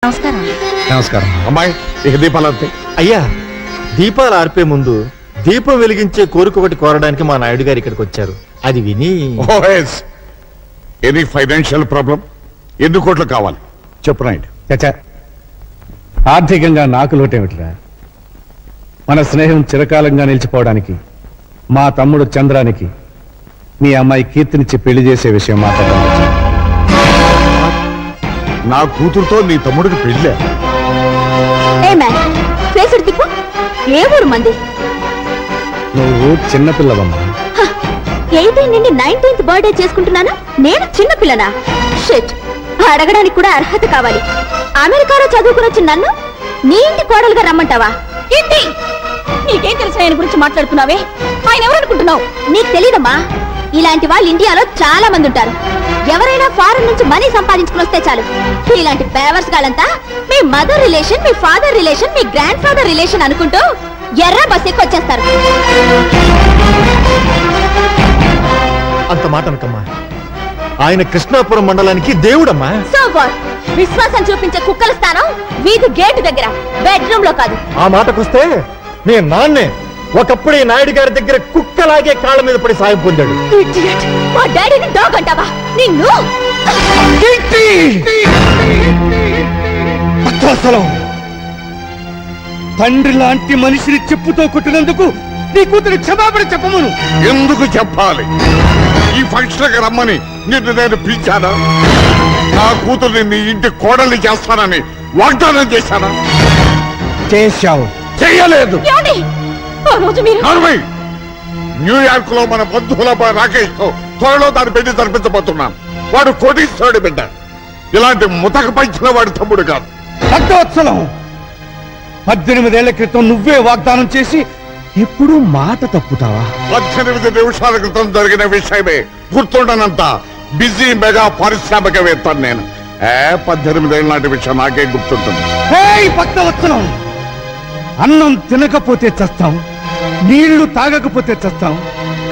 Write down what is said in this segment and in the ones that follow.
నమస్కారం. నమస్కారం. అమ్మాయి ఇక దీపాలు అంతే. అయ్యా, దీపాలు ఆర్పే ముందు దీపం వెలిగించే కోరిక ఒకటి కోరడానికి మా నాయుడు గారు ఇక్కడికి వచ్చారు. అది విని ఎనీ ఫైనాన్షియల్ ప్రాబ్లం? ఎన్ని కోట్లు కావాలి చెప్పు నాయుడు. చచ్చా, ఆర్థికంగా నాకు లోటేమిటిరా? మన స్నేహం చిరకాలంగా నిలిచిపోవడానికి మా తమ్ముడు చంద్రానికి మీ అమ్మాయి కీర్తినిచ్చి పెళ్లి చేసే విషయం మాట్లాడాలి. నా కూతురుతో నీ తమ్ముడికి పెళ్ళే? ఏ ఊరు మంది? నువ్వు చిన్నపిల్లవమ్మా. 18 నుండి 19th బర్త్డే చేసుకుంటున్నాను, నేను చిన్న పిల్లనా? షిట్, అడగడానికి కూడా అర్హత కావాలి. అమెరికాలో చదువుకుని వచ్చిన నన్ను నీ ఇంటి కోడలుగా రమ్మంటావా? ఏంటి నీకేం తెలుసు ఆయన గురించి మాట్లాడుతున్నావే? ఆయన ఎవరనుకుంటున్నావు? నీకు తెలీదమ్మా, ఇలాంటి వాళ్ళు ఇండియాలో చాలా మంది ఉంటారు. ఎవరైనా ఫారెన్ నుంచి మనీ సంపాదించుకుని వస్తే చాలు, ఇలాంటి పేవర్స్ గాలంతా మీ మదర్ రిలేషన్, మీ ఫాదర్ రిలేషన్, మీ గ్రాండ్ ఫాదర్ రిలేషన్ అనుకుంటూ ఎర్ర బస్ ఎక్కి వచ్చేస్తారు. అంత మాట అనకమ్మా. ఆయన కృష్ణాపురం మండలానికి దేవుడమ్మా. So what? విశ్వాసం చూపించే కుక్కల స్థానం వీధి గేటు దగ్గర, బెడ్రూమ్ లో కాదు. ఆ మాటకొస్తే మీ నాన్నే ఒకప్పుడు ఈ నాయుడు గారి దగ్గర కుక్కలాగే కాళ్ళ మీద పడి సాయం పొందాడు. Idiot! మా డాడీని డాగ్ అంటావా? నిన్ను తండ్రి లాంటి మనిషిని చెప్పుతో కొట్టినందుకు నీ కూతురు క్షమాపణ చెప్పమను. ఎందుకు చెప్పాలి? ఈ ఫంక్షన్ కి రమ్మని నిన్ను నేను పిలిచానా? నా కూతుర్ని నీ ఇంటి కోడల్ని చేస్తానని వాగ్దానం చేశానా? చేశావు. చెయ్యలేదు. ఏమండి? ఆ రోజు మీరు న్యూయార్క్ లో మన బంధువుల రాకేష్ తో త్వరలో దాని పెళ్లి జరిపించబోతున్నాను. వాడు కోటీశ్వరుడి బిడ్డ. ఇలాంటి ముతక పంచిన వాడి తమ్ముడు కాదు. భక్తవత్సలం, 18 ఏళ్ల క్రితం నువ్వే వాగ్దానం చేసి ఎప్పుడు మాట తప్పుతావా? 18 నిమిషాల క్రితం జరిగిన విషయమే గుర్తుండనంత బిజీ మెగా పారిశ్రామికవేత్తాను నేను. 18 ఏళ్ళ నాటి విషయం నాకే గుర్తుంటుంది. భక్తవత్సలం, అన్నం తినకపోతే చస్తాం, నీళ్లు తాగకపోతే చస్తాం,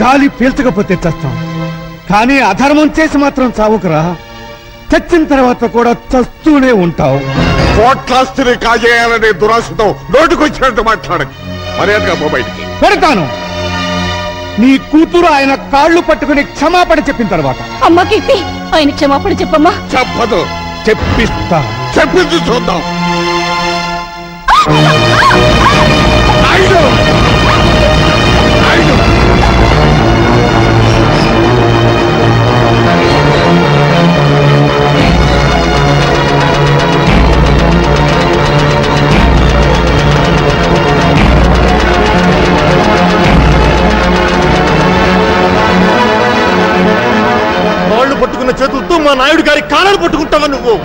గాలి పీల్చకపోతే చస్తాం, కానీ అధర్మం చేసి మాత్రం చావుకురా. చచ్చిన తర్వాత కూడా చస్తూనే ఉంటావు. కోట్లాస్తిని కాజేయాలనే దురాశతో నోటికొచ్చినట్టు మాట్లాడకు. మర్యాదగా బయటికి పెడతాను. నీ కూతురు ఆయన కాళ్ళు పట్టుకుని క్షమాపణ చెప్పిన తర్వాత. అమ్మ కీర్తి, ఆయన క్షమాపణ చెప్పమ్మా. చెప్పదు. చెప్పిస్తా. చెప్పింది చూద్దాం. కాళ్ళు పట్టుకున్న చేతులతో మా నాయుడు గారి కాళ్ళను పట్టుకుంటావా నువ్వు?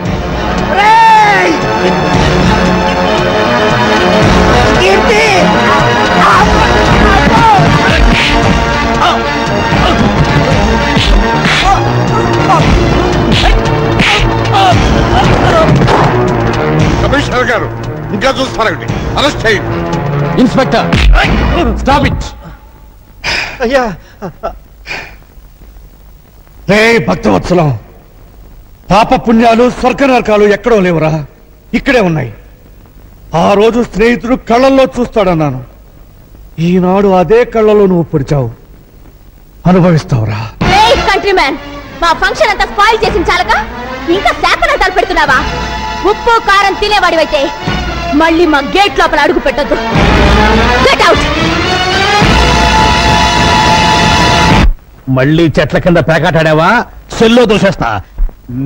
కమిషనర్ గారు ఇంకా చూస్తారండి. అరెస్ట్ చేయండి. Inspector, stop it. అయ్యా, రే భక్తవత్సలం, పాప పుణ్యాలు స్వర్గ నరకాలు ఎక్కడో లేవురా, ఇక్కడే ఉన్నాయి. ఆ రోజు స్నేహితుడు కళ్ళల్లో చూస్తాడన్నాను, ఈనాడు అదే కళ్ళలో నువ్వు పొడిచావు. అనుభవిస్తావురా. కంట్రీ మ్యాన్, మా ఫంక్షన్ అంతా స్పాయిల్ చేసిన చాలక ఇంకా శాపనార్థాలు పెడుతున్నావా? ఉప్పు కారం తినేవాడివైతే మళ్ళీ మా గేట్ లోపల అడుగు పెట్టొద్దు. Get out. మళ్ళీ చెట్ల కింద పేకాటాడావా? సెల్లో దూసేస్తా.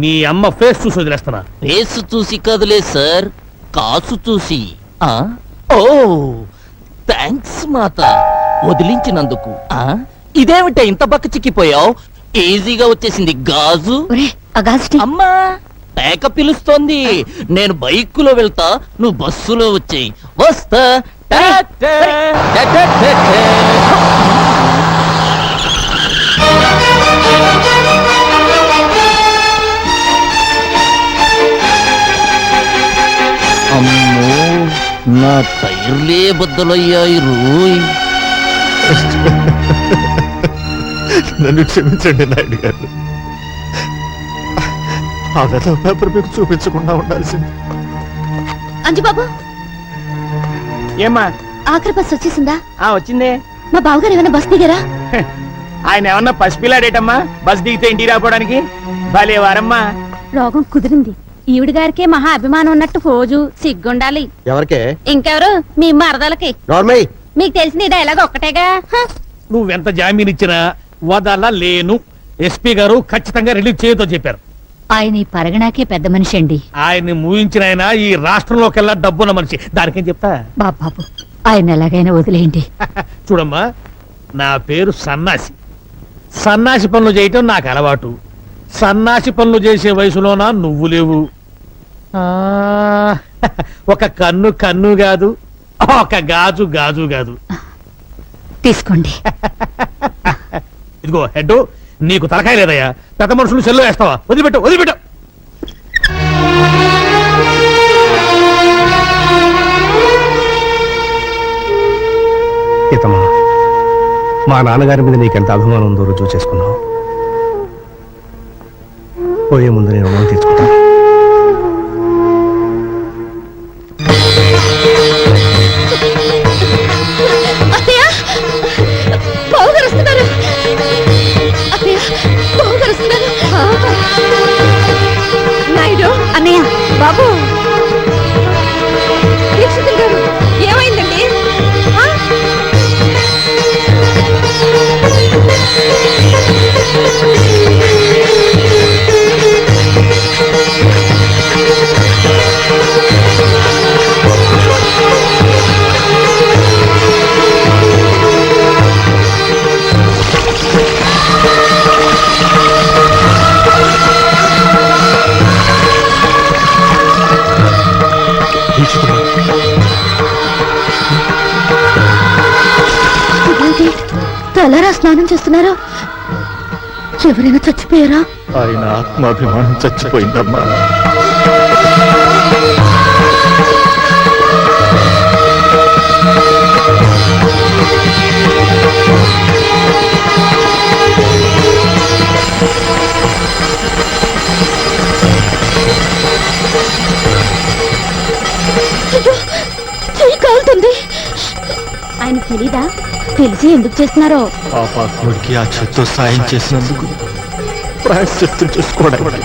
మీ అమ్మ ఫేస్ చూసి వదిలేస్తానా? ఫేస్ చూసి కదలే సార్, కాసు చూసి. ఓ థ్యాంక్స్ మాత, వదిలించినందుకు. ఇదేమిటా ఇంత బక్క చిక్కిపోయావు? ఈజీగా వచ్చేసింది గాజు. అమ్మా, పేక పిలుస్తోంది. నేను బైకులో వెళ్తా, నువ్వు బస్సులో వచ్చేయి. వస్తా. అమ్మో, నా టైర్లే బద్దలయ్యాయి రోయ్. నన్ను క్షమించండి నాయుడు గారు. ఆ వెధవ పేపర్ మీకు చూపించకుండా ఉండాల్సింది. అంజుబాబు, ఏమ్మా ఆఖరి బస్ వచ్చేసిందా? వచ్చిందే. మా బావగారు ఏమైనా బస్ దిగారా? ఆయన ఏమన్నా పసిపిల్లాడేటమ్మా బస్ దిగితే ఇంటికి రాపోవడానికి? భలే వారమ్మా. రోగం కుదిరింది. ఈవిడ గారికే మహా అభిమానం ఉన్నట్టు ఫోజు సిగ్గుండాలి. ఎవరికే? ఇంకెవరు? మీ మరదలకి. నార్మల్. మీకు తెలిసిన డైలాగ్ ఒక్కటేగా. నువ్వెంత జామీన్ ఇచ్చినా వదల లేను. ఎస్పీ గారు ఖచ్చితంగా రిలీజ్ చేయతో చెప్పారు. ఆయన ఈ పరగణాకే పెద్ద మనిషి అండి. ఆయన్ని మూయించిన ఆయన ఈ రాష్ట్రంలోకెల్లా డబ్బున్న మనిషి. దానికేం చెప్తా. బాబు ఆయన ఎలాగైనా వదిలేయండి. చూడమ్మా, నా పేరు సన్నాసి. సన్నాసి పనులు చేయటం నాకు అలవాటు. సన్నాసి పనులు చేసే వయసులోనా నువ్వు లేవు. ఒక కన్ను కన్ను కాదు, ఒక గాజు గాజు కాదు. తీసుకోండి. ఇదిగో హెడ్, నీకు తలకాయ లేదయ్యా. పెద్ద మనుషులు సెల్లో వేస్తావా? వదిలిపెట్టు వదిలిపెట్టు. సీతమ్మా, మా నాన్నగారి మీద నీకెంత అభిమానం ఉందో రుజువు చేసుకున్నావు. పోయే ముందు నేను రుణం తీర్చుకుంటాను. నాయుడు అన్నయ్య, బాబు, దీక్షితులు గారు, ఏమైందండి? తలారా స్నానం చేస్తున్నారు. ఎవరైనా చచ్చిపోయారా? ఆయన ఆత్మాభిమానం చచ్చిపోయిందమ్మా. చెయ్యి కాలుతుంది. ఆయన తెలీదా? తెలిసి ఎందుకు చేస్తున్నారో? పాపాత్ముడికి ఆ చేత్తో సాయం చేసినందుకు ప్రాయశ్చిత్తం చేసుకోవడానికి.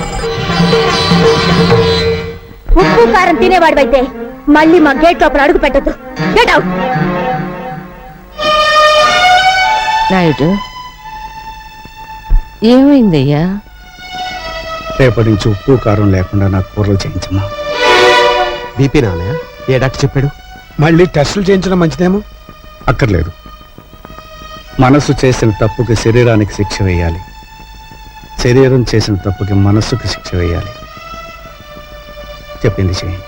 ఉప్పు కారం తినేవాడివైతే మళ్ళీ మా గేట్ లోపల అడుగు పెట్టద్దు. Get out. నాయుడు, ఏమైందయ్యా? రేపటి నుంచి ఉప్పు కారం లేకుండా నాకు కూరలు చేయించమ్మా. బీపీ నాన్నయ్య? ఏ డాక్టర్ చెప్పాడు? మళ్ళీ టెస్టులు చేయించడం మంచిదేమో. అక్కర్లేదు. మనసు చేసిన తప్పుకి శరీరానికి శిక్ష వేయాలి, శరీరం చేసిన తప్పుకి మనస్సుకి శిక్ష వేయాలి. చెప్పింది చేయండి.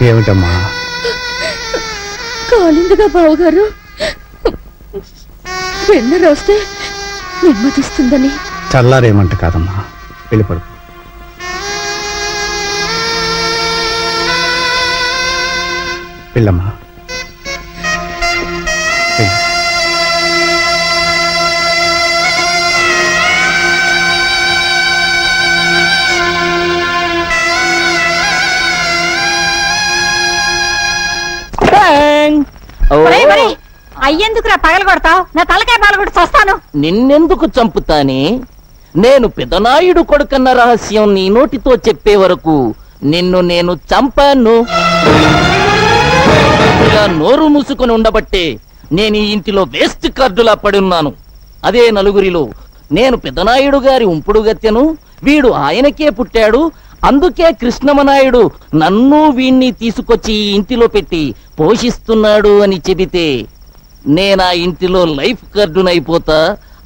ఏమిటమ్మా? కాలిందిగా బావగారు. వెన్న రోస్తే నెమ్మదిస్తుందని. చల్లారేమంట కాదమ్మా, వెళ్ళిపడు. వెళ్ళమ్మా, వెళ్ళు. అయ్యేందుకురా పగల కొడతావు? నా తలకాయ పగలగొట్టి చస్తాను. నిన్నెందుకు చంపుతానే? నేను పెదనాయుడు కొడుకన్న రహస్యం నీ నోటితో చెప్పే వరకు నిన్ను నేను చంపాను. ఇలా నోరు మూసుకుని ఉండబట్టే నేను ఈ ఇంటిలో వేస్ట్ కార్డులా పడున్నాను. అదే నలుగురిలో నేను పెదనాయుడు గారి ఉంపుడు గత్తెను, వీడు ఆయనకే పుట్టాడు, అందుకే కృష్ణమనాయుడు నన్ను వీణ్ణి తీసుకొచ్చి ఈ ఇంటిలో పెట్టి పోషిస్తున్నాడు అని చెబితే నేనా ఇంటిలో లైఫ్ కార్డునైపోతా.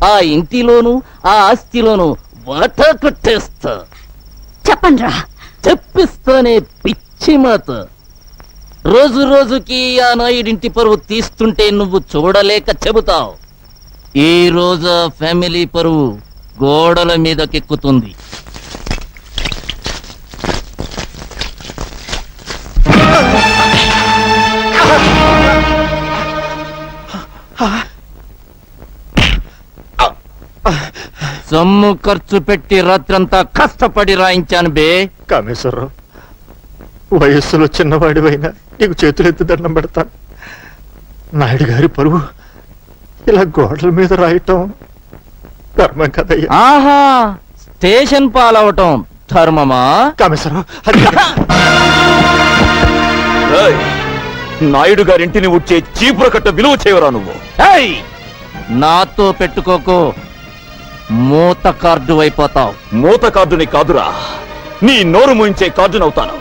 ఆ ఇంటిలోను ఆ ఆస్తిలోను వాటా కొట్టేస్తా. చెప్పండి రా. చెప్పిస్తానే పిచ్చి మాత. రోజు రోజుకి ఆ నాయుడింటి పరువు తీస్తుంటే నువ్వు చూడలేక చెబుతావు. ఈ రోజు ఫ్యామిలీ పరువు గోడల మీదకెక్కుతుంది. సొమ్ము ఖర్చు పెట్టి రాత్రంతా కష్టపడి రాయించాను బే. కామేశ్వరరావు, వయస్సులో చిన్నవాడివైనా నీకు చేతులెత్తి దండం పెడతాను. నాయుడు గారి పరువు ఇలా గోడల మీద రాయటం ధర్మం కదయ్యా. ఆహా, స్టేషన్ పాలవటం ధర్మమా? కామేశ్వరరావు, అది నాయుడు గారింటిని ఉడ్చే చీపుర కట్ట విలువ చేయవరా నువ్వు? ఏయ్! నాతో పెట్టుకోకు, మూత కార్డు అయిపోతావు. మూత కార్డుని కాదురా, నీ నోరు మూయించే కార్డునవుతాను.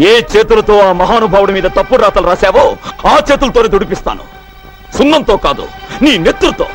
ఏ చేతులతో ఆ మహానుభావుడి మీద తప్పుడు రాతలు రాశావో ఆ చేతులతోనే దుడిపిస్తాను. సున్నంతో కాదు, నీ నెత్తురుతో.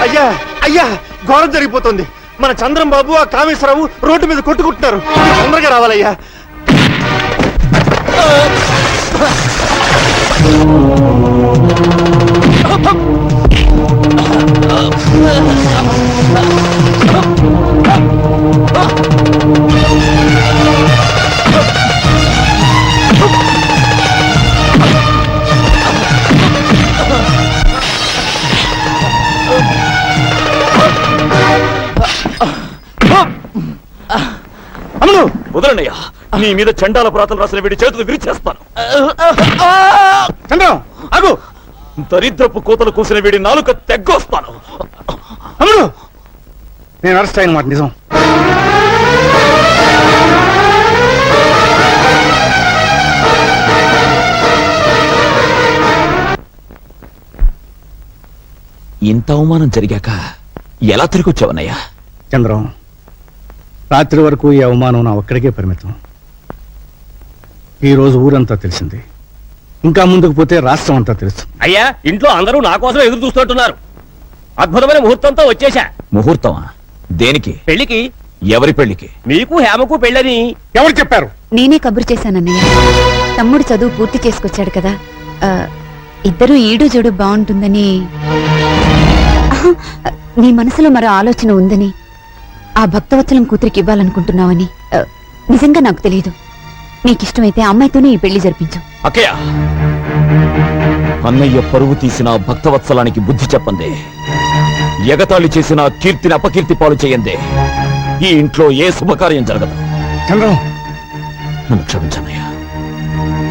అయ్యా అయ్యా, ఘోరం జరిగిపోతుంది. మన చంద్రం బాబు, ఆ కామేశ్వరరావు రోడ్డు మీద కొట్టుకుంటున్నారు. తొందరగా రావాలయ్యా. అమ్ములు వదలనయ్యా, నీ మీద చండాల ప్రాతలు రాసిన వీడి చేతులు విరిచేస్తాను. చంద్రం ఆగు. దరిద్రపు కోతలు కూసిన వీడి నాలుక తెగ్గొస్తాను. అమ్ముడు, నేను అరెస్ట్ అయిన మాట నిజం. ఇంత అవమానం జరిగాక ఎలా తిరిగి వచ్చావన్నయ్యా? చంద్రం, రాత్రి వరకు ఈ అవమానం నా ఒక్కడికే పరిమితం. ఈ రోజు ఊరంతా తెలిసింది. ఇంకా ముందుకు పోతే రాష్ట్రం అంతా తెలుసు. అయ్యా, ఇంట్లో అందరూ నా కోసం ఎదురు చూస్తుంటున్నారు. అద్భుతమైన ముహూర్తంతో వచ్చేశా. ముహూర్తమా? దేనికి? పెళ్లికి. ఎవరి పెళ్లికి? మీకు హేమకు పెళ్ళని. ఎవరు చెప్పారు? నేనే కబురు చేశానన్నయ్య. తమ్ముడు చదువు పూర్తి చేసుకొచ్చాడు కదా, ఇద్దరు ఈడు జోడు బాగుంటుందని. ఆహా, నీ మనసులో మరో ఆలోచన ఉందని, ఆ భక్తవత్సలం కూతురికి ఇవ్వాలనుకుంటున్నావని నిజంగా నాకు తెలియదు. నీకిష్టమైతే అమ్మాయితోనే ఈ పెళ్లి జరిపించు. అక్కయ్య, అన్నయ్య పరువు తీసిన భక్తవత్సలానికి బుద్ధి చెప్పందే, ఎగతాళి చేసిన కీర్తిని అపకీర్తి పాలు చేయందే ఈ ఇంట్లో ఏ శుభకార్యం జరగదు. చంద్రం, నన్ను క్షమించనయ్యా.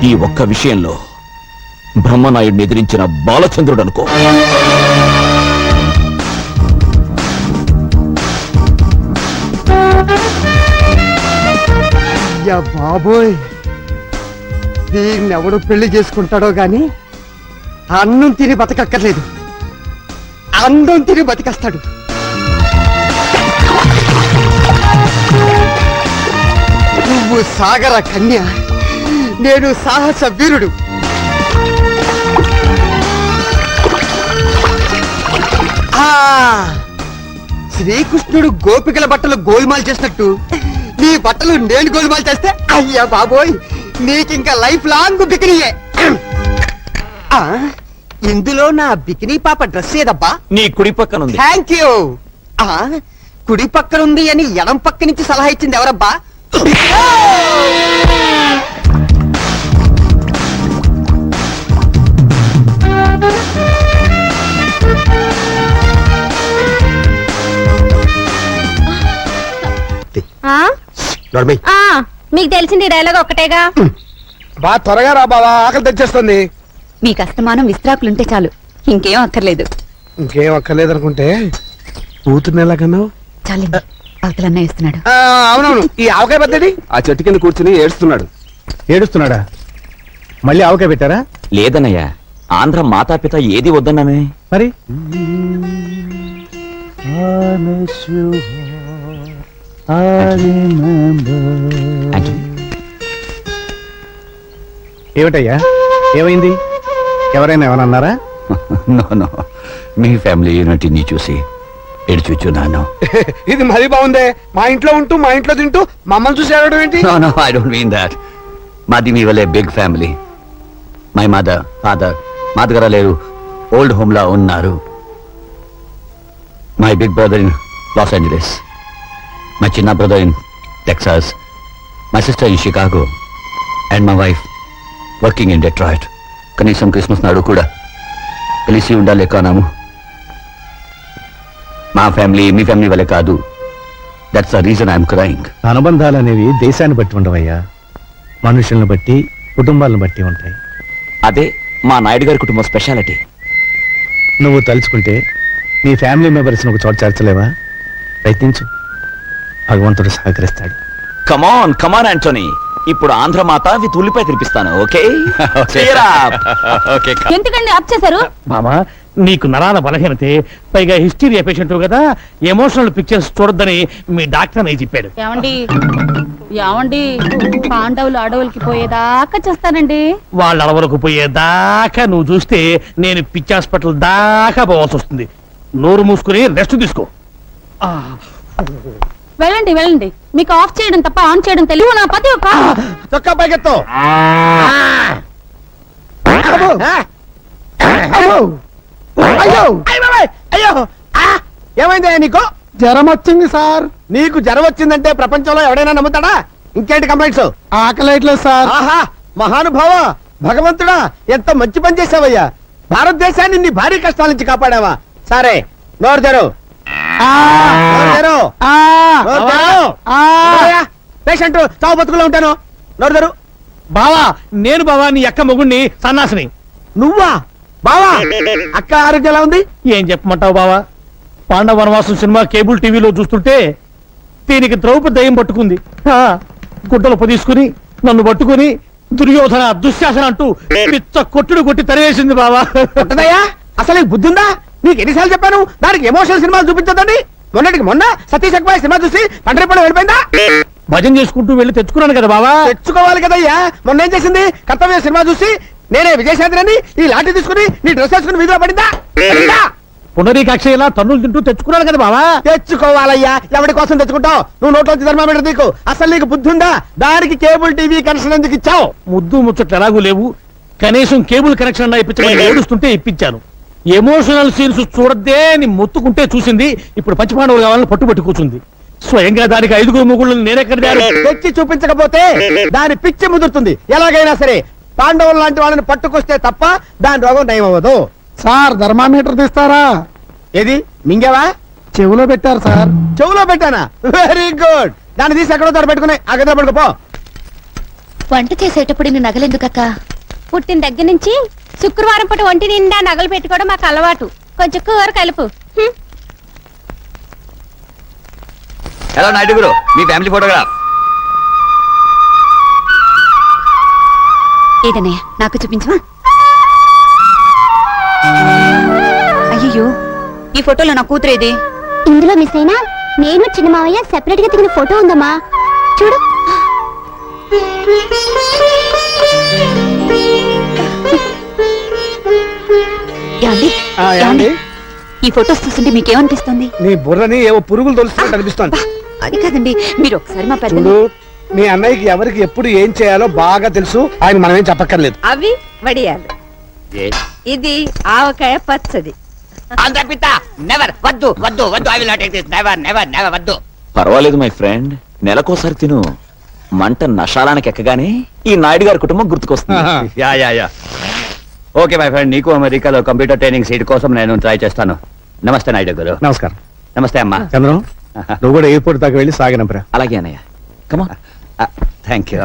ఈ ఒక్క విషయంలో బ్రహ్మనాయుడిని ఎదిరించిన బాలచంద్రుడు అనుకో. అయ్యా బాబోయ్, దీన్నెవడు పెళ్లి చేసుకుంటాడో గాని అన్నం తిని బతకక్కర్లేదు, అందం తిని బతికేస్తాడు. నువ్వు సాగర కన్య, నేను సాహస వీరుడు. ఆ శ్రీకృష్ణుడు గోపికల బట్టలు గోల్మాల్ చేసినట్టు నీ బట్టలు నేను గోల్మాల్ చేస్తే, అయ్యా బాబోయ్, నీకింకా లైఫ్ లాంగ్ బికినీయే. ఆ, ఇందులో నా బికినీ పాప డ్రెస్ ఏదబ్బా? నీ కుడి పక్కనుంది. Thank you. ఆ, కుడి పక్కనుంది అని ఎడం పక్క నుంచి సలహా ఇచ్చింది ఎవరబ్బా? మీకు తెలిసింది డైలాగ్ ఒక్కటేగా. బాగా త్వరగా రా బావా, ఆకలి తెచ్చేస్తుంది. మీకు అస్తమానం విస్త్రాకులుంటే చాలు, ఇంకేం అక్కర్లేదు. ఇంకేం అక్కర్లేదు అనుకుంటే కూతుర్ని ఎలాగన్నావు? చాలండి, అవతలన్నయ్య ఇస్తున్నాడు. అవునవును, ఈ ఆవకాయ పద్ధతి. ఆ చెట్టు కింద కూర్చుని ఏడుస్తున్నాడు. ఏడుస్తున్నాడా? మళ్ళీ ఆవకాయ పెట్టారా? లేదన్నయ్యా, ఆంధ్ర మాతాపిత ఏది వద్దన్నానే. మరి ఏమిటయ్యా ఏమైంది? ఎవరైనా ఏమన్నారా? నో మీ ఫ్యామిలీ యూనిటీని చూసి ఎడుచుచున్నాను. ఇది మరీ బాగుందే. మా ఇంట్లో ఉంటూ మా ఇంట్లో తింటూ మమ్మల్ని చూసి ఏడవడం ఏంటి? No I don't mean that. మాది మీ వల్లే big family. My mother father మా దగ్గర లేరు, ఓల్డ్ హోమ్ లా ఉన్నారు. My big brother in Los Angeles, my చిన్న brother in Texas, my sister in Chicago and my wife working in Detroit. కనీసం క్రిస్మస్ నాడు కూడా కలిసి ఉండలేకనాము. మా ఫ్యామిలీ మీ ఫ్యామిలీ వల్లే కాదు. That's the reason I'm crying. అనుబంధాలు అనేవి దేశాన్ని బట్టి ఉండవయ్యా, మనుషులను బట్టి కుటుంబాలను బట్టి ఉంటాయి. అదే మా నాయుడు గారి కుటుంబం స్పెషాలిటీ. నువ్వు తలుచుకుంటే నీ ఫ్యామిలీ మెంబర్స్ ఒక చోట చేర్చలేవా? ప్రయత్నించు, భగవంతుడు సహకరిస్తాడు. కమాన్ కమాన్ యాంటోనీ, ఇప్పుడు ఆంధ్రమాత విత్ ఉల్లిపాయ తినిపిస్తాను. Okay okay. ఎందుకండి ఆప్ చేశారు? మామా, నీకు నరాల బలహీనతే, పైగా హిస్టీరియా పేషెంట్ కదా, ఎమోషనల్ పిక్చర్స్ చూడొద్దని మీ డాక్టర్ అని చెప్పాడు. ఏమండి ఏమండి పాండవులు అడవులకి పోయేదాకా చేస్తానండి. వాళ్ళ అడవులకు పోయేదాకా నువ్వు చూస్తే నేను పిచ్చి హాస్పిటల్ దాకా పోవాల్సి వస్తుంది. నోరు మూసుకుని రెస్ట్ తీసుకో. వెళ్ళండి వెళ్ళండి, మీకు ఆఫ్ చేయడం తప్ప ఆన్ చేయడం తెలియదు నా పతి ఒక చొక్కా పైకెత్తు. అయ్యో ఏమైంది నీకు? జ్వరం వచ్చింది సార్. నీకు జ్వరం వచ్చిందంటే ప్రపంచంలో ఎవడైనా నమ్ముతాడా? ఇంకేంటి కంప్లైంట్స్? ఆకలేట్లేదు సార్. ఆహా, మహానుభావ, భగవంతుడా, ఎంత మంచి పని చేసావయ్యా. భారతదేశాన్ని నీ భారీ కష్టాల నుంచి కాపాడావా? సరే, నోరు తెరు. పేషెంట్ చావు బతుకులో ఉంటాను. నోరు తెరు. బావా, నేను బావా నీ అక్క మొగుణ్ణి, సన్నాసిని. నువ్వా బావా? అక్క ఆరోగ్యం ఎలా ఉంది? ఏం చెప్పమంటావు బావా? పాండవ వనవాసం సినిమా కేబుల్ టీవీలో చూస్తుంటే దీనికి ద్రౌపది దయ్యం పట్టుకుంది. గుడ్డలు పొదీసుకుని నన్ను పట్టుకుని దుర్యోధన దుశ్శాసన అంటూ పిచ్చ కొట్టుడు కొట్టి తరివేసింది బావా. ఉంటదయ్యా, అసలు నీకు బుద్ధి ఉందా? నీకు ఎన్నిసార్లు చెప్పాను దానికి ఎమోషనల్ సినిమాలు చూపించదండి. మొన్నటికి మొన్న సతీష్ అక్బాయ్ సినిమా చూసి పంటరిపడ వెళ్ళిపోయిందా? భజన చేసుకుంటూ వెళ్ళి తెచ్చుకున్నాను కదా బావా. తెచ్చుకోవాలి కదయ్యా. మొన్న ఏం చేసింది? కర్తవ్య సినిమా చూసి నేనే విజయశాంతిని ఈ లాఠీ తీసుకుని నీ డ్రెస్ వేసుకుని వీధిలో పడిందా? పునరీకాక్ష ఇలా తన్నులు తింటూ తెచ్చుకున్నాను కదా బావా. తెచ్చుకోవాలయ్యా. ఎవరి కోసం తెచ్చుకుంటావు? నువ్వు నోట్లోంచి థర్మామీటర్ నీకు. అసలు నీకు బుద్ధి ఉందా? దానికి కేబుల్ టీవీ కనెక్షన్ ఎందుకు ఇచ్చావు? ముద్దు ముచ్చట్లు ఎలాగూ లేవు, కనీసం కేబుల్ కనెక్షన్ అన్నా ఇప్పించమని ఏడుస్తుంటే ఇప్పించాను. ఎమోషనల్ సీన్స్ చూడద్దే అని మొత్తుకుంటే చూసింది. ఇప్పుడు పంచపాండవులు కావాలని పట్టుబట్టి కూర్చుంది. స్వయంగా దానికి 5 మొగుళ్ళు నేనెక్కడ తెచ్చి చూపించకపోతే దాని పిచ్చి ముదురుతుంది. ఎలాగైనా సరే పాండవులు లాంటి వాళ్ళని పట్టుకొస్తే తప్ప దాని రోగం నయం అవ్వదు. సార్, థర్మామీటర్ తీస్తారా? ఏది మింగేవా? చెవులో పెట్టారు సార్. చెవులో పెట్టానా? Very good. దాన్ని తీసి ఎక్కడో తోట పెట్టుకుని ఆ గదిలో పడుకోపో. వంట చేసేటప్పుడు ఇన్ని నగలెందుకక్క? పుట్టిన దగ్గర నుంచి శుక్రవారం పూట ఒంటి నిండా నగలు పెట్టుకోవడం మాకు అలవాటు. కొంచెం కూర కలుపు. హలో నాయుడు గురు, మీ ఫ్యామిలీ ఫోటోగ్రాఫ్. ఏదన్నయ్య నాకు చూపించవా? అయ్యో, ఈ ఫోటోలో నా కూతురేది? ఇందులో మిస్ అయినా నేను చిన్న మావయ్య సెపరేట్ గా దిగిన ఫోటో ఉందమ్మా, చూడు. ఏమండి? ఈ ఫోటోస్ చూస్తుంటే మీకేమనిపిస్తుంది? నీ బుర్రని ఏవో పురుగులు తొలుస్తున్నట్టు అనిపిస్తోంది. అది కాదండి, మీరు ఒకసారి మా పెద్ద చూడు, మీ అన్నయ్యకి ఎవరికి ఎప్పుడు ఏం చేయాలో బాగా తెలుసు. ఆయన మనమేం చెప్పక్కర్లేదు. అవి వడియాలు, ఇది ఆవకాయ పచ్చడి. నెవర్ వద్దు వద్దు వద్దు. I will not take this. Never never never వద్దు. పర్వాలేదు మై ఫ్రెండ్, నెలకోసారి తిను. మంట నషాలానికి ఎక్కగానే ఈ నాయుడు గారి కుటుంబం గుర్తుకొస్తుంది. Yeah yeah yeah. Okay my friend, నీకు అమెరికాలో కంప్యూటర్ ట్రైనింగ్ సీట్ కోసం నేను ట్రై చేస్తాను. నమస్తే నాయుడు గారు. నమస్కారం. నమస్తే అమ్మా. చంద్రం, నువ్వు కూడా ఎయిర్పోర్ట్ దాకా వెళ్ళి సాగినంపరా. అలాగే అన్నయ్య. కమా. Thank you.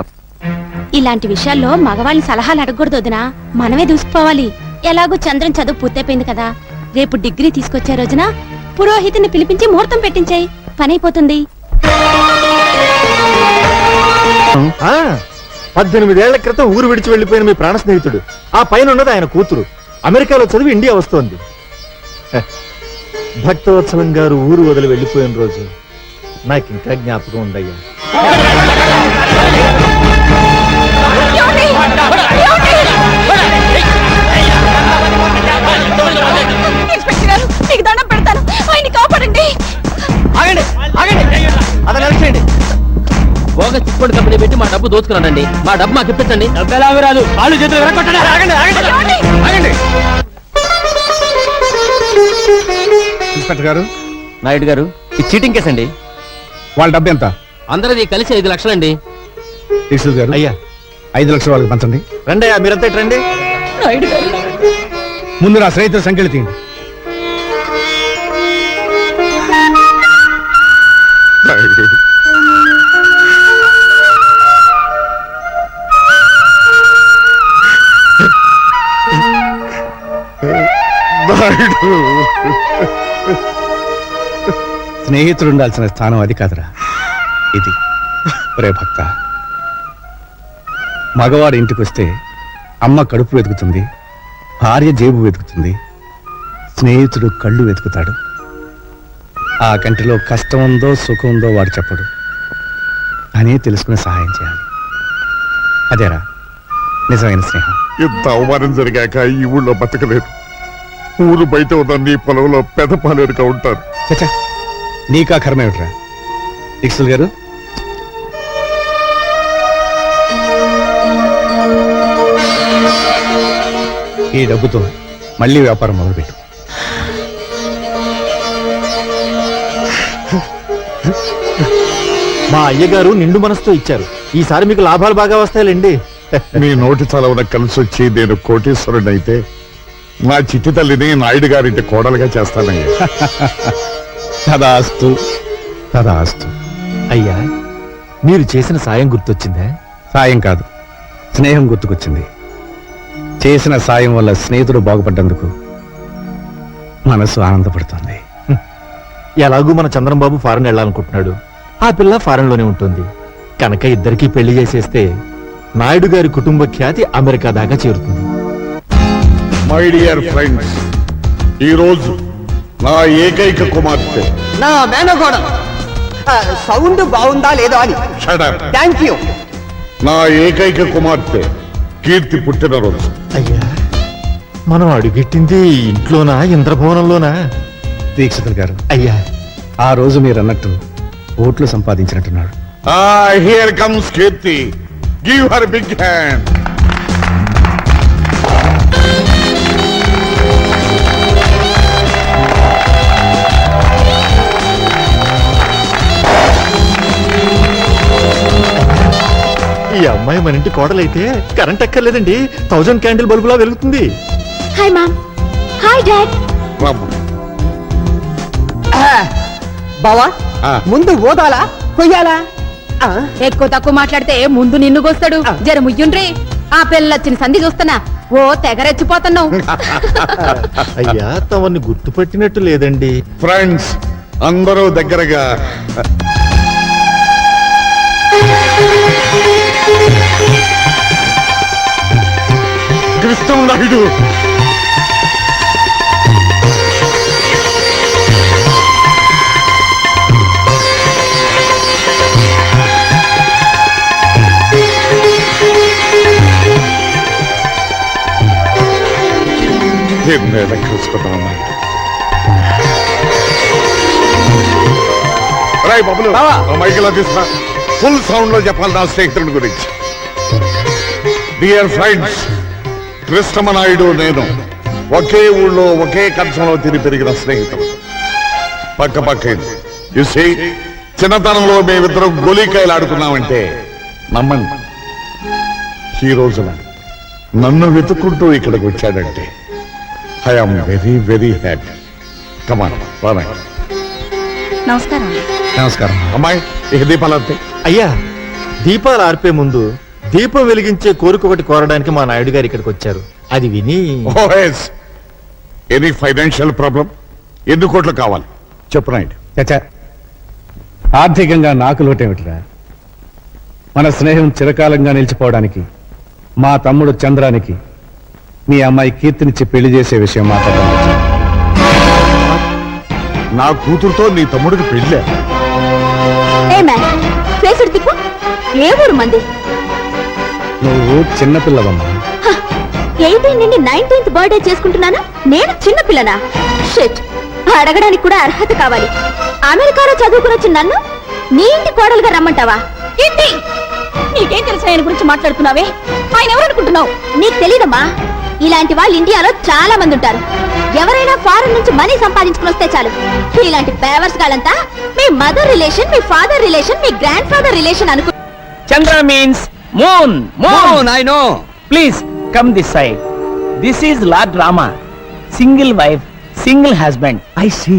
ఇలాంటి విషయాల్లో మగవాళ్ళని సలహాలు అడగకూడదు వదినా, మనమే దూసుకుపోవాలి. ఎలాగో చంద్రం చదువు పూర్తయిపోయింది కదా, రేపు డిగ్రీ తీసుకొచ్చే రోజున పురోహితుని పిలిపించి ముహూర్తం పెట్టించాయి, పని అయిపోతుంది. 18 ఏళ్ల క్రితం ఊరు విడిచి వెళ్లిపోయిన మీ ప్రాణ స్నేహితుడు, ఆ పైన ఉన్నది ఆయన కూతురు, అమెరికాలో చదివి ఇండియా వస్తోంది. భక్తవత్సలం గారు ఊరు వదిలి వెళ్లిపోయిన రోజు నాకు ఇంకా జ్ఞాపకం ఉందయ్యా. మీకు దండం పెడతాను, ఆయన్ని కాపాడండి. ఆగండి ఆగండి, అతను అరెస్ట్ బోగ చిట్టుబడి కంపెనీ పెట్టి మా డబ్బు దోచుకున్నానండి. మా డబ్బు మాకు ఇప్పించండి. డబ్బు ఎలా రాదు, వాళ్ళు చేతులు విరగొట్టండి. ఆగండి ఆగండి ఆగండి. ఇన్స్పెక్టర్ గారు, నాయుడు గారు, ఇది చీటింగ్ కేసు అండి. వాళ్ళ డబ్బు ఎంత? అందరిది కలిసి 5 లక్షలండి. ఇన్స్పెక్టర్ గారు, అయ్యా 5 లక్షలు వాళ్ళకి పంచండి. రండి అయ్యా, మీరంతా ఇటు రండి. నాయుడు గారు, ముందు నా స్నేహితుల సంఖ్యలు తీయండి. నాయుడు, నాయుడు, స్నేహితుడు ఉండాల్సిన స్థానం అది కాదురా, ఇది. ఒరే భక్త, మగవాడు ఇంటికి వస్తే అమ్మ కడుపు వెతుకుతుంది, భార్య జేబు వెతుకుతుంది, స్నేహితుడు కళ్ళు వెతుకుతాడు. ఆ కంటిలో కష్టం ఉందో సుఖం ఉందో వాడు చెప్పడు, అనే తెలుసుకుని సహాయం చేయాలి. అదేరా నిజమైన స్నేహం. ఇంత అవమానం జరిగాక ఈ ఊళ్ళో బతకలేదు. ఊరు బయట ఉన్న నీ పొలంలో పెదపాలేరుగా ఉంటారు. చచ్చా, నీకా కర్మేమిట్రా. ఇక్సుల్ గారు, ఈ డబ్బుతో మళ్ళీ వ్యాపారం మొదలుపెట్టు. మా అయ్యగారు నిండు మనసుతో ఇచ్చారు. ఈసారి మీకు లాభాలు బాగా వస్తాయిలేండి. నీ నోటి చలవన కలిసి వచ్చి నేను కోటీశ్వరుడైతే నా చిట్టి తల్లిని నాయుడు గారింటి కోడలుగా చేస్తానయ్యా. తదాస్తు తదాస్తు. అయ్యా, మీరు చేసిన సాయం గుర్తొచ్చిందా? సాయం కాదు, స్నేహం గుర్తుకొచ్చింది. చేసిన సాయం వల్ల స్నేహితుడు బాగుపడ్డందుకు మనసు ఆనందపడుతుంది. ఎలాగూ మన చంద్రంబాబు ఫారెన్ వెళ్ళాలనుకుంటున్నాడు. ఆ పిల్ల ఫారెన్ లోనే ఉంటుంది కనుక ఇద్దరికి పెళ్లి చేసేస్తే నాయుడు గారి కుటుంబ ఖ్యాతి అమెరికా దాకా చేరుతుంది. మై డియర్ ఫ్రెండ్స్, ఈ రోజు నా ఏకైక కుమార్తె, నా మేనగోడ సౌండ్ బాగుందా లేదో అని. Shut up. Thank you. నా ఏకైక కుమార్తె కీర్తి పుట్టినరోజు. అయ్యా, మనం అడుగెట్టింది ఇంట్లోనా ఇంద్రభవనంలోనా? దీక్షితులు గారు, అయ్యా, ఆ రోజు మీరు అన్నట్టు ఓట్లు సంపాదించినట్టున్నాడు. Here comes Keerthi. Give her big hand. ఈ అమ్మాయి మన ఇంటి కోడలైతే కరెంట్ ఎక్కర్లేదండి, 1000 క్యాండిల్ బల్బులా వెలుగుతుంది. Hi mom. Hi dad. బావా, ఆ. ముందు ఓదాలా కొయ్యాలా? ఎక్కువ తక్కువ మాట్లాడితే ముందు నిన్ను గోస్తాడు. జర ముయ్యుండ్రి. ఆ పిల్లొచ్చిన సంధి చూస్తున్నా ఓ తెగరెచ్చిపోతున్నావు. అయ్యా, తమని గుర్తుపట్టినట్టు లేదండి. ఫ్రెండ్స్ అందరూ దగ్గరగా కృష్ణ నాయుడు. ఎన్నేళ్ళ కలుసుకున్నాం నాయుడు. రాయ్ బాబులు, మైకిలా తీసుకురా. ఫుల్ సౌండ్ లో చెప్పాలి నా స్నేహితుడి గురించి. డియర్ ఫ్రెండ్స్, కృష్ణమనాయుడు నేను ఒకే ఊళ్ళో ఒకే కంచంలో తిని పెరిగిన స్నేహితులు. పక్క పక్క చూసి చిన్నతనంలో మేమిద్దరం గోలీకాయలు ఆడుకున్నామంటే నమ్మండి, ఈ రోజున నన్ను వెతుక్కుంటూ ఇక్కడికి వచ్చాడంటే I'm very very happy. Come on boy. నమస్కారం. నమస్కారం. అమ్మాయి ఇక దీపాలంతే. అయ్యా, దీపాలు ఆర్పే ముందు దీపం వెలిగించే కోరిక ఒకటి కోరడానికి మా నాయుడు గారు ఇక్కడికి వచ్చారు. అది విని ఎనీ ఫైనాన్షియల్ ప్రాబ్లం? ఎన్ని కోట్లు కావాలి చెప్పు నాయుడు. చచ్చా, ఆర్థికంగా నాకు లోటేమిట్రా. మన స్నేహం చిరకాలంగా నిలిచిపోవడానికి మా తమ్ముడు చంద్రానికి మీ అమ్మాయి కీర్తినిచ్చి పెళ్లి చేసే విషయం మాట్లాడడం. నా కూతురుతో నీ తమ్ముడికి పెళ్ళే? ఇక్కడ తిప్పు. ఏ ఊరు మంది? నువ్వు చిన్నపిల్లవమ్మా. 18 నుండి 19th బర్త్డే చేసుకుంటున్నాను, నేను చిన్న పిల్లనా? షిట్, అడగడానికి కూడా అర్హత కావాలి. అమెరికాలో చదువుకుని వచ్చిన నన్ను నీ ఇంటి కోడలుగా రమ్మంటావా? ఏంటి నీకేం తెలుసు ఆయన గురించి మాట్లాడుతున్నావే? ఆయన ఎవరనుకుంటున్నావు? నీకు తెలీదమ్మా, ఇలాంటి వాళ్ళు ఇండియాలో చాలా మంది ఉంటారు. ఎవరైనా ఫారెన్ నుంచి మనీ సంపాదించుకుని వస్తే చాలు, ఇలాంటి పేవర్స్ గాలంతా మీ మదర్ రిలేషన్, మీ ఫాదర్ రిలేషన్, మీ గ్రాండ్ ఫాదర్ రిలేషన్ అనుకో. Chandra means moon. Moon I know. Please come this side. This is lord Rama, single wife, single husband. I see.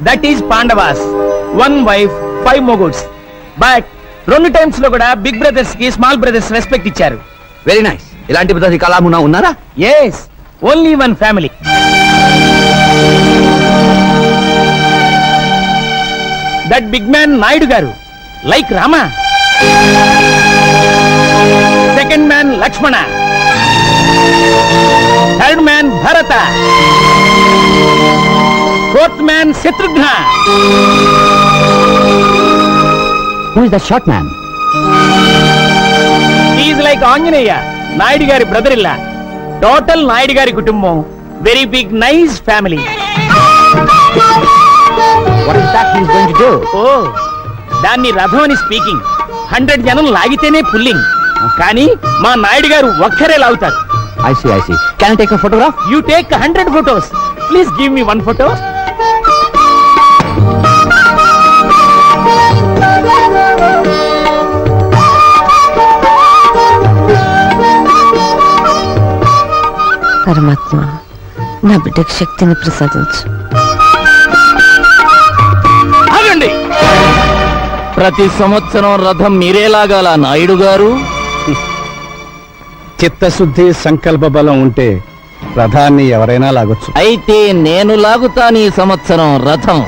That is Pandavas, 1 wife 5 మొగుడ్స్. బట్ 2 టైమ్స్ లో కూడా బిగ్ బ్రదర్స్ కి small brothers respect ఇచ్చారు. Very nice. ఇలాంటి పద్ధతి కళామున్నా ఉన్నారా? Yes, only 1 family. That big man Naidu గారు like Rama. Second man Lakshmana. Third man Bharata. Fourth man Shatrughna. Who is the short man? Is like Anjaneya, Naidu గారి బ్రదర్ ఇల్లా. టోటల్ నాయుడు గారి కుటుంబం very big nice family. What is that he is going to do? ఓ, దాన్ని రథం అని speaking. 100 జనం లాగితేనే పుల్లింగ్, కానీ మా నాయుడు గారు ఒక్కరే లాగుతారు. I see. Can I take a photograph? You take 100 photos. Please give me 1 photo. పరమాత్మ, నా బిడ్డకు శక్తిని ప్రసాదించు. ఆగండి. ప్రతి సంవత్సరం రథం మీరే లాగాల నాయుడు గారు? చిత్తశుద్ధి, సంకల్ప బలం ఉంటే రథాన్ని ఎవరైనా లాగొచ్చు. అయితే నేను లాగుతాను ఈ సంవత్సరం రథం.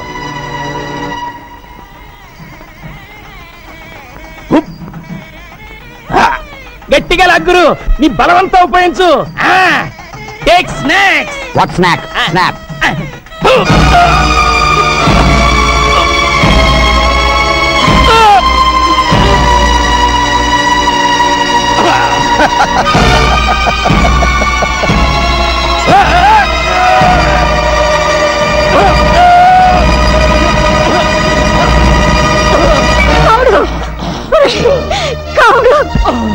గట్టిగా లాగురు, నీ బలవంతా ఉపయోగించు. Take snacks. What snack? Snap.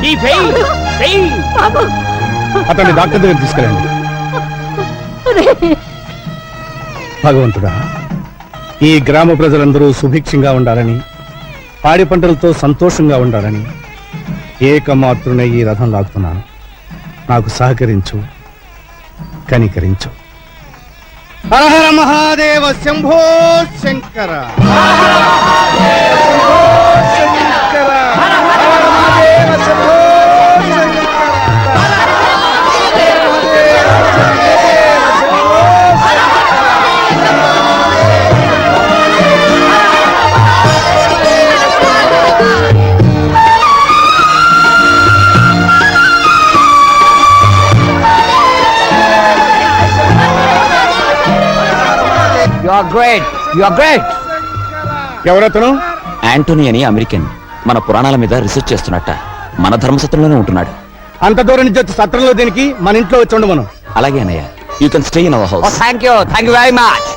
ఈ ఫెయిల్ ఫెయిల్. అతన్ని డాక్టర్ దగ్గర తీసుకెళ్ళండి. భగవంతుడా, ఈ గ్రామ ప్రజలందరూ సుభిక్షంగా ఉండాలని, పాడి పంటలతో సంతోషంగా ఉండాలని ఏకమాత్రునే ఈ రథం లాగుతున్నాను. నాకు సహకరించు, కనికరించు. Hara Hara Mahadeva Shambho Shankara. You are great. ఎవరతను? యాంటోనీ అని అమెరికన్, మన పురాణాల మీద రీసెర్చ్ చేస్తున్నట్ట. మన ధర్మసత్రంలోనే ఉంటున్నాడు. అంత దూరం నుంచి వచ్చి సత్రంలో దేనికి? మన ఇంట్లో వచ్చి ఉండు మనం. అలాగే అన్నయ్య, you can stay in our house. Thank you very much.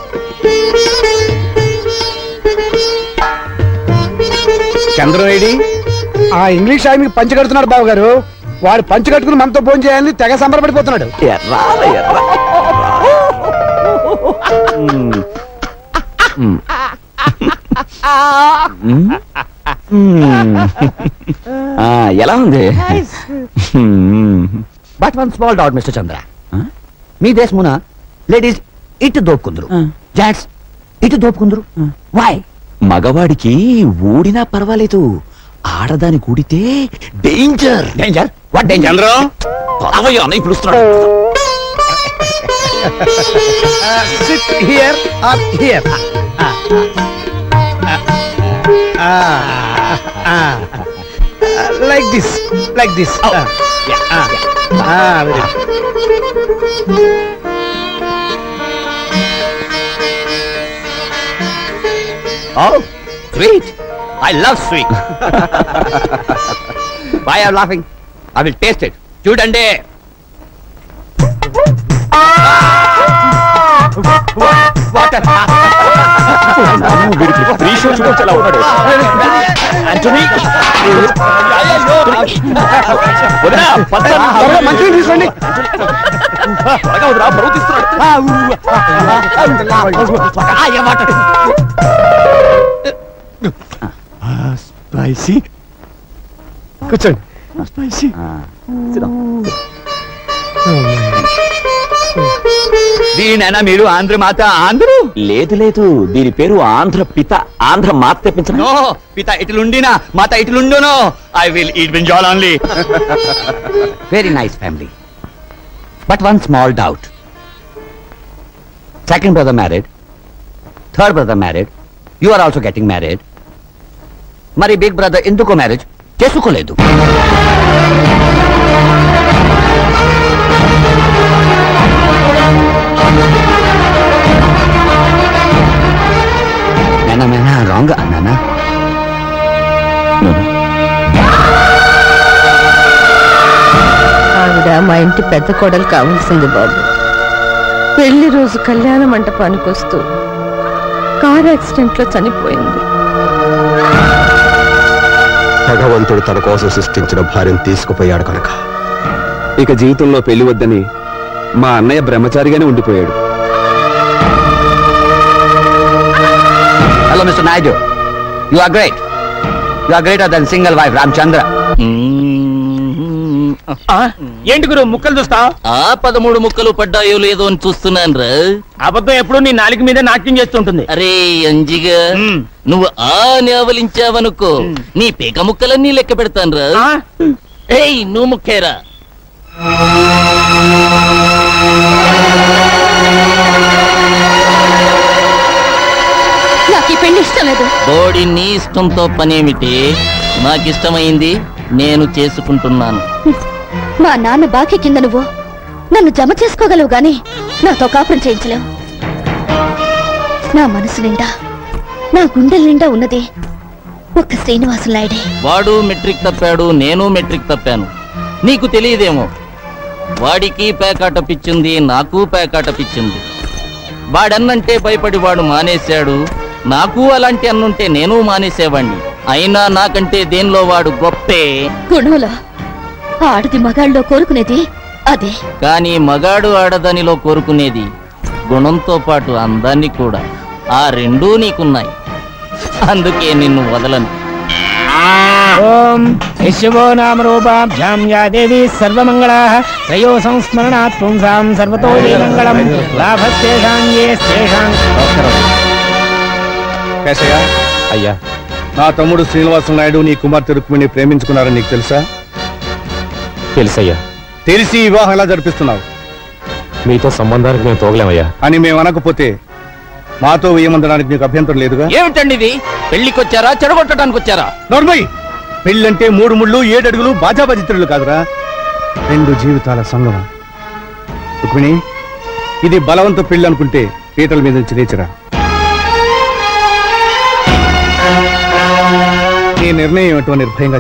చంద్రవేడి ఆ ఇంగ్లీష్ ఆయనకి పంచి కడుతున్నాడు బాబు గారు. వాడు పంచి కట్టుకుని మనతో ఫోన్ చేయాలని తెగ సంబరపడిపోతున్నాడు. ఎలా ఉంది? But 1 small doubt mister Chandra. మీ దేశమున లేడీస్ ఇటు దోపుకుందరు, జెంట్స్ ఇటు దోపుకుందరు. వై? మగవాడికి ఊడినా పర్వాలేదు, ఆడదాని కూడితే danger. Danger? What danger? Chandram, పదవయ్యా అన్నయ్య పిలుస్తున్నాడు. Sit here or here. Like this, like this. Very Oh, sweet. I love sweet. Why are you laughing? I will taste it. చూడండి. Water. మంచిగా తీసుకోండి. స్పైసీ కూర్చోండి. స్పైసీ దీనైనా మీరు ఆంధ్ర మాత ఆంధ్రు? లేదు లేదు, దీని పేరు ఆంధ్ర పిత. ఆంధ్ర మాత తెప్పించను. పిత ఇట్లుండినా మాత ఇట్లుండును. I will eat brinjal only. Very nice family, but one small doubt. Second brother married, third brother married, you are also getting married. మరి బిగ్ బ్రదర్ ఎందుకు మ్యారేజ్ చేసుకోలేదు? మేనా రాంగ్ అన్నానా? ఆవిడ మా ఇంటి పెద్ద కోడలు కావాల్సింది బాబు. పెళ్లి రోజు కళ్యాణ మంటపానికి వస్తూ కార్ యాక్సిడెంట్ లో చనిపోయింది. భగవంతుడు తన కోసం సృష్టించిన భార్యను తీసుకుపోయాడు కనుక ఇక జీవితంలో పెళ్లి వద్దని మా అన్నయ్య బ్రహ్మచారిగానే ఉండిపోయాడు. Hello mister Naidu, you are great. You are greater than single wife Ramachandra. ఏంటి గురు ముక్కలు చూస్తా? ఆ 13 ముక్కలు పడ్డాయో లేదో అని చూస్తున్నాను రా. అబద్ధం ఎప్పుడు నీ నాలుగు మీద నాట్యం చేస్తుంటుంది. అరే అంజిగా, నువ్వు ఆ నేవలించావనుకో నీ పేక ముక్కలన్నీ లెక్క పెడతాను రా. ఏయ్ నువ్వు ముక్కేరా. నాకు ఈ పెళ్లి ఇష్టం లేదు. బోడి నీ ఇష్టంతో పనేమిటి? నాకిష్టమైంది నేను చేసుకుంటున్నాను. మా నాన్న బాకీ కింద నువ్వు నన్ను జమ చేసుకోగలవు గాని నాతో కాపురం చేయించలేవు. నా మనసు నిండా, నా గుండెల నిండా ఉన్నది ఒక్క శ్రీనివాసు నాయుడే. వాడు మెట్రిక్ తప్పాడు, నేను మెట్రిక్ తప్పాను. నీకు తెలియదేమో, వాడికి పేకాట పిచ్చింది, నాకు పేకాట పిచ్చింది. వాడన్నంటే భయపడి వాడు మానేశాడు. నాకు అలాంటి అన్నుంటే నేను మానేసేవాణ్ణి. అయినా నాకంటే దేనిలో వాడు గొప్పే. గుణంలో ఆడది మగాళ్ళలో కోరుకునేది అదే. కానీ మగాడు ఆడదానిలో కోరుకునేది గుణంతో పాటు అందాన్ని కూడా. ఆ రెండూ నీకున్నాయి, అందుకే నిన్ను వదలను. ఓం శివో నామ రూపాభ్యాం యా దేవి సర్వమంగళాః త్రయో సంస్మరణాత్ పుంసాం సర్వతో మంగళం లాభస్తేషాం యేస్తేషాం. కేశయ్య, అయ్యా, నా తమ్ముడు శ్రీనివాస నాయుడు నీ కుమార్తె రుక్మిణి ప్రేమించుకున్నారని నీకు తెలుసా? తెలుసయ్యా. తెలిసి వివాహం ఎలా జరిపిస్తున్నావు మీతో సంబంధానికి మేము తోగలేమయ్యా. అని మేము అనకపోతే మాతో వేయమందడానికి నీకు అభ్యంతరం లేదుగా? ఏమిటండి ఇది? పెళ్లికొచ్చారా చెడగొట్టడానికి వచ్చారా? నోర్మై, పెళ్ళంటే 3 ముళ్ళు 7 అడుగులు బాజాబాజిత్రులు కాదురా, 2 జీవితాల సంగమం. రుక్మిణి, ఇది బలవంత పెళ్లి అనుకుంటే పీటల మీద నుంచి లేచిరా. నీ నిర్ణయం ఏమిటో నిర్భయంగా